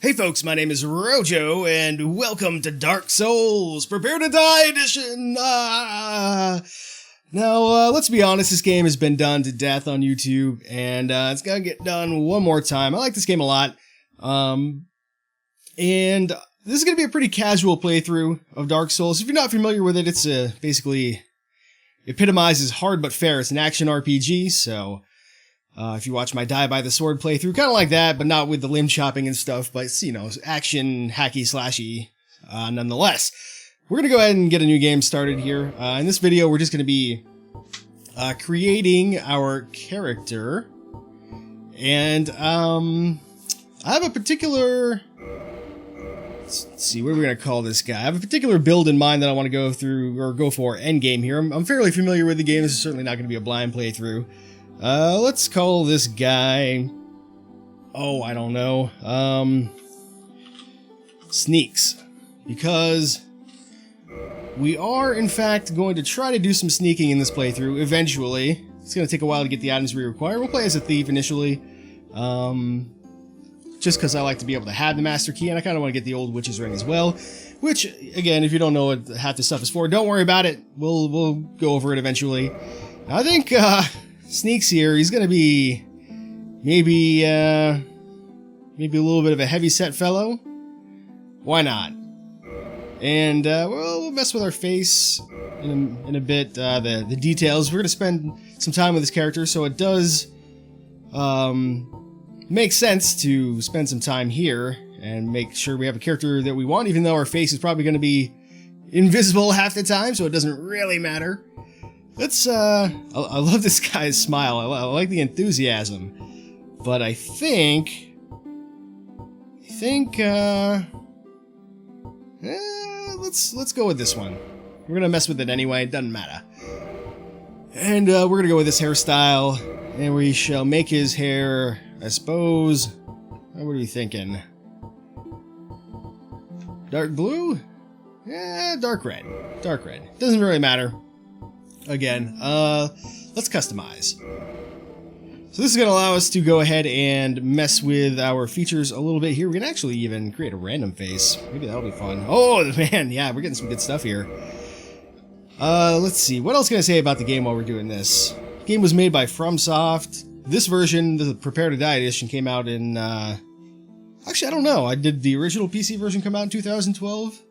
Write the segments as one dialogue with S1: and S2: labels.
S1: Hey folks, my name is Rojo, and welcome to Dark Souls, Prepare to Die Edition! Now, let's be honest, this game has been done to death on YouTube, and it's gonna get done one more time. I like this game a lot, and this is gonna be a pretty casual playthrough of Dark Souls. If you're not familiar with it, it's basically epitomizes hard but fair. It's an action RPG, so if you watch my Die by the Sword playthrough, kind of like that, but not with the limb chopping and stuff, but it's, you know, action, hacky, slashy, nonetheless. We're going to go ahead and get a new game started here. In this video, we're just going to be creating our character, and I have a particular, let's see, what are we going to call this guy? I have a particular build in mind that I want to go through, or go for endgame here. I'm fairly familiar with the game. This is certainly not going to be a blind playthrough. Let's call this guy, I don't know, Sneaks, because we are, in fact, going to try to do some sneaking in this playthrough, eventually. It's going to take a while to get the items we require. We'll play as a thief initially, just because I like to be able to have the Master Key, and I kind of want to get the old Witch's Ring as well, which, again, if you don't know what half this stuff is for, don't worry about it. We'll go over it eventually. I think, Sneaks here, he's gonna be maybe a little bit of a heavy-set fellow. Why not? And we'll mess with our face in a bit, the details. We're gonna spend some time with this character, so it does make sense to spend some time here and make sure we have a character that we want, even though our face is probably gonna be invisible half the time, so it doesn't really matter. Let's, I love this guy's smile. I like the enthusiasm. But I think, let's go with this one. We're gonna mess with it anyway, it doesn't matter. And, we're gonna go with this hairstyle, and we shall make his hair, I suppose, what are you thinking? Dark blue? Yeah, dark red. Dark red. Doesn't really matter. Again, let's customize. So this is going to allow us to go ahead and mess with our features a little bit here. We can actually even create a random face. Maybe that'll be fun. Oh, man, yeah, we're getting some good stuff here. Let's see. What else can I say about the game while we're doing this? The game was made by FromSoft. This version, the Prepare to Die edition, came out in, actually, I don't know. Did the original PC version come out in 2012?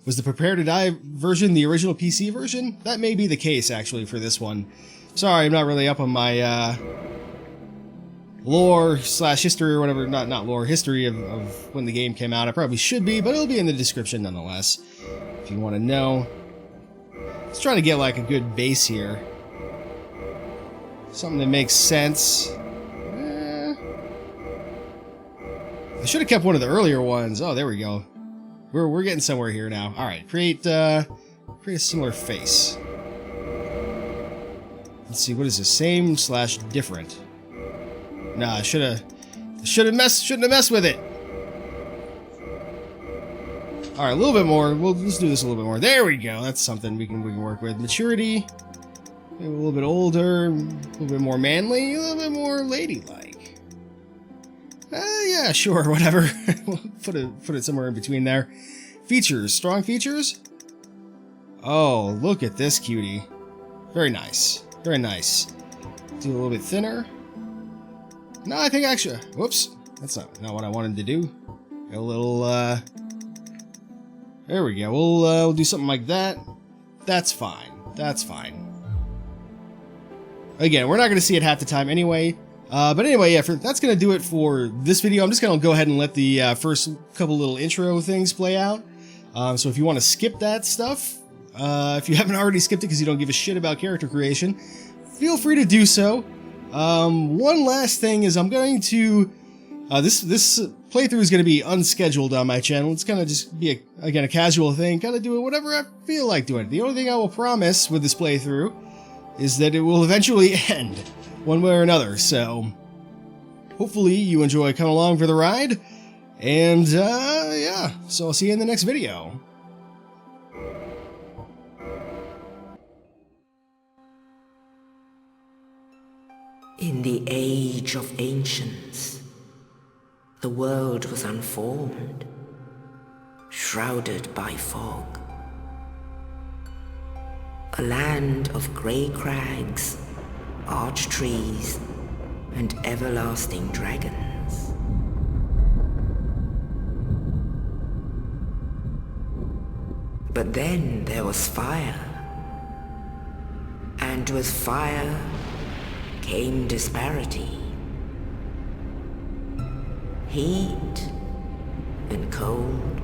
S1: Was the Prepare to Die version the original PC version? That may be the case, actually, for this one. Sorry, I'm not really up on my, lore/history or whatever. Not lore, history of when the game came out. I probably should be, but it'll be in the description nonetheless, if you want to know. Let's try to get, like, a good base here. Something that makes sense. I should have kept one of the earlier ones. Oh, there we go. We're getting somewhere here now. All right, create a similar face. Let's see, what is this? Same/different. Nah, I shouldn't have messed with it. All right, a little bit more. Let's do this a little bit more. There we go. That's something we can work with. Maturity, maybe a little bit older, a little bit more manly, a little bit more ladylike. Yeah, sure, whatever. We'll put it somewhere in between there. Features, strong features. Oh, look at this cutie. Very nice, very nice. Do a little bit thinner. No, I think actually, whoops, that's not what I wanted to do. A little, there we go. We'll do something like that. That's fine. That's fine. Again, we're not going to see it half the time anyway. But anyway, yeah, that's going to do it for this video. I'm just going to go ahead and let the first couple little intro things play out. So if you want to skip that stuff, if you haven't already skipped it because you don't give a shit about character creation, feel free to do so. One last thing is I'm going to... this playthrough is going to be unscheduled on my channel. It's going to just be, again, a casual thing. Kind of do it whatever I feel like doing. The only thing I will promise with this playthrough is that it will eventually end, one way or another, so hopefully you enjoy coming along for the ride, and yeah, so I'll see you in the next video.
S2: In the age of ancients, The world was unformed, shrouded by fog. A land of grey crags, arch trees, and everlasting dragons. But then there was fire, and with fire came disparity. Heat and cold,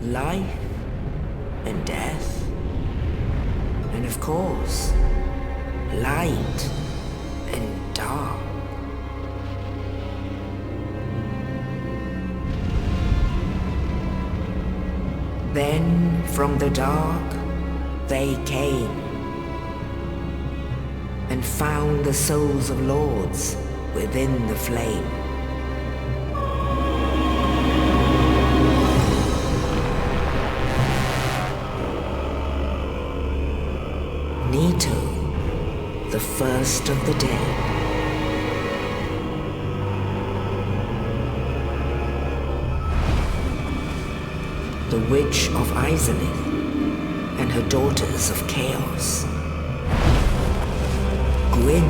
S2: life and death, and of course, light and dark. Then from the dark they came and found the souls of lords within the flame. Nito, the first of the dead. The Witch of Izalith and her daughters of Chaos. Gwyn,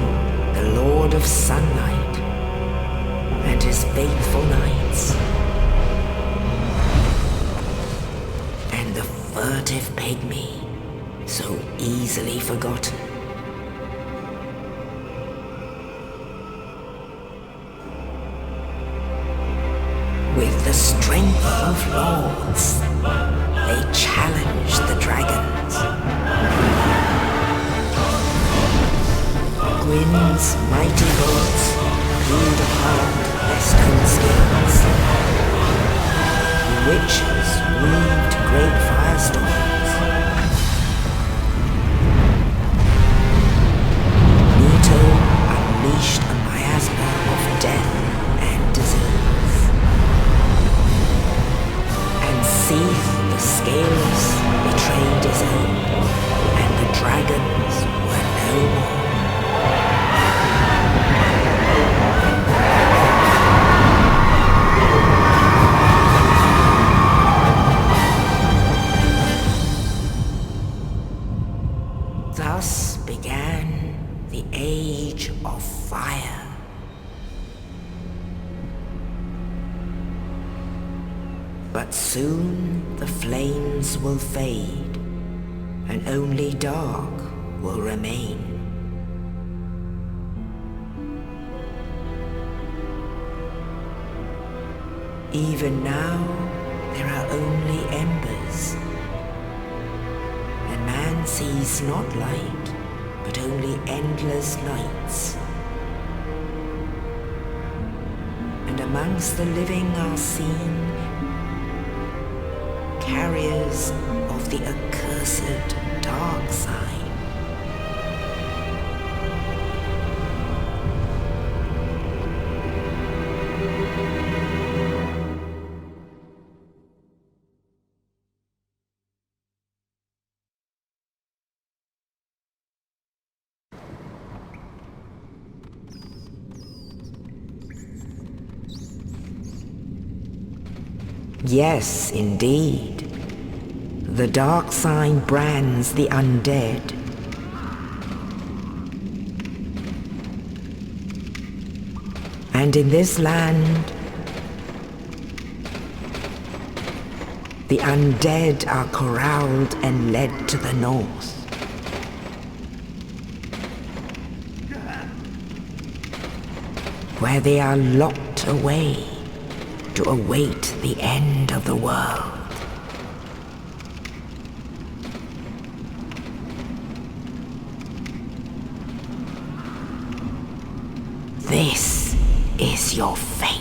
S2: the Lord of Sunlight and his faithful knights. And the furtive pygmy, so easily forgotten. With the strength of lords, they challenged the dragons. Gwyn's mighty bullets peeled apart their stone skins. The witches weaved great firestorms. Nito unleashed a miasma of death and disease. And Seath, the Scaleless, betrayed his own, and the dragons were no more. Thus began the Age of Fire. But soon the flames will fade, and only dark will remain. Even now, there are only embers, and man sees not light, but only endless nights. And amongst the living are seen carriers of the accursed dark side. Yes, indeed. The dark sign brands the undead. And in this land, the undead are corralled and led to the north. Where they are locked away to await the end of the world. This is your fate.